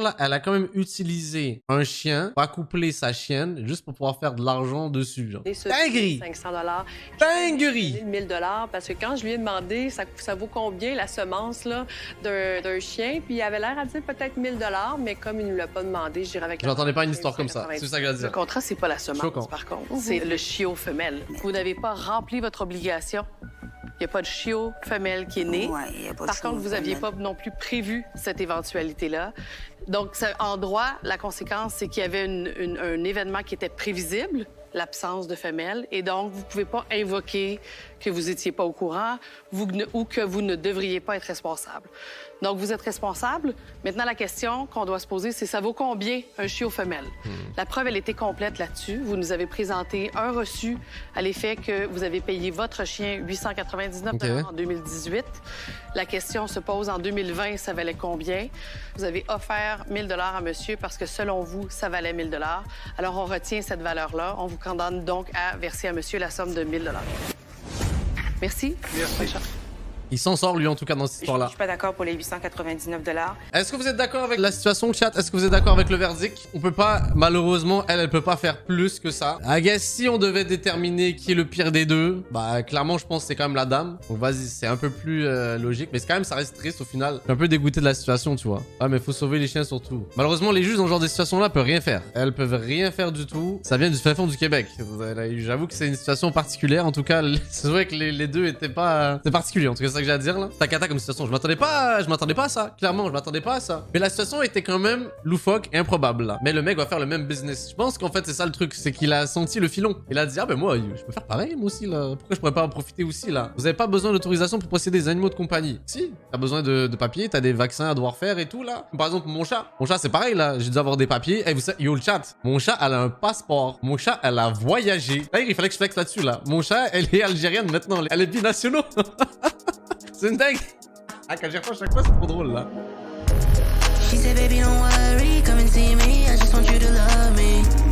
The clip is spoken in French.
là, elle a quand même utilisé un chien pour accoupler sa chienne juste pour pouvoir faire de l'argent dessus. Genre. Dinguerie! 500 Dinguerie! 1000 parce que quand je lui ai demandé ça vaut combien la semence là d'un chien, puis il avait l'air à dire peut-être 1000 mais comme il ne l'a pas demandé, je dirais avec. J'entendais pas une histoire comme ça. C'est ça que je veux dire. Le contrat, c'est pas la semence, Choquant. par contre. C'est le chiot femelle. Vous n'avez pas rempli votre obligation. Il n'y a pas de chiot femelle qui est né. Ouais, y a pas de Par chiot contre, vous n'aviez pas femelle. non plus prévu cette éventualité-là. Donc, en droit, la conséquence, c'est qu'il y avait un événement qui était prévisible, l'absence de femelle, et donc, vous ne pouvez pas invoquer que vous n'étiez pas au courant ou que vous ne devriez pas être responsable. Donc, vous êtes responsable. Maintenant, la question qu'on doit se poser, c'est ça vaut combien un chiot femelle? La preuve, elle était complète là-dessus. Vous nous avez présenté un reçu à l'effet que vous avez payé votre chien 899 en 2018. La question se pose en 2020, ça valait combien? Vous avez offert 1000 à monsieur parce que, selon vous, ça valait 1000 Alors, on retient cette valeur-là. On vous condamne donc à verser à monsieur la somme de 1000 Merci. Merci. Il s'en sort, lui, en tout cas, dans cette Je histoire-là. suis pas d'accord pour les 899 $. Est-ce que vous êtes d'accord avec la situation, chat? Est-ce que vous êtes d'accord avec le verdict? On peut pas, malheureusement, elle peut pas faire plus que ça. I guess, si on devait déterminer qui est le pire des deux, bah, clairement, je pense que c'est quand même la dame. Donc, vas-y, c'est un peu plus logique. Mais c'est quand même, ça reste triste au final. Je suis un peu dégoûté de la situation, tu vois. Ouais, mais faut sauver les chiens surtout. Malheureusement, les juges dans ce genre de situation-là peuvent rien faire. Elles peuvent rien faire du tout. Ça vient du fin fond du Québec. J'avoue que c'est une situation particulière. En tout cas, c'est vrai que les deux étaient pas... C'est particulier, en tout cas, c'est ça que j'ai à dire, là. Comme situation. Je m'attendais pas à ça. Clairement, je m'attendais pas à ça. Mais la situation était quand même loufoque et improbable là. Mais le mec va faire le même business. Je pense qu'en fait, c'est ça le truc. C'est qu'il a senti le filon. Il a dit, ah ben moi, je peux faire pareil, moi aussi là. Pourquoi je pourrais pas en profiter aussi là? Vous avez pas besoin d'autorisation pour posséder des animaux de compagnie. Si, t'as besoin de papiers, t'as des vaccins à devoir faire et tout là. Par exemple, mon chat. Mon chat, c'est pareil là. J'ai dû avoir des papiers. Et vous savez, yo le chat. Mon chat, elle a un passeport. Mon chat, elle a voyagé. Là, il fallait que je flex là-dessus là. Mon chat, elle est algérienne maintenant. Elle est binationaux. C'est une dingue. Ah, quand j'y repense chaque fois, c'est trop drôle, là. She said, baby, don't worry, come and see me. I just want you to love me.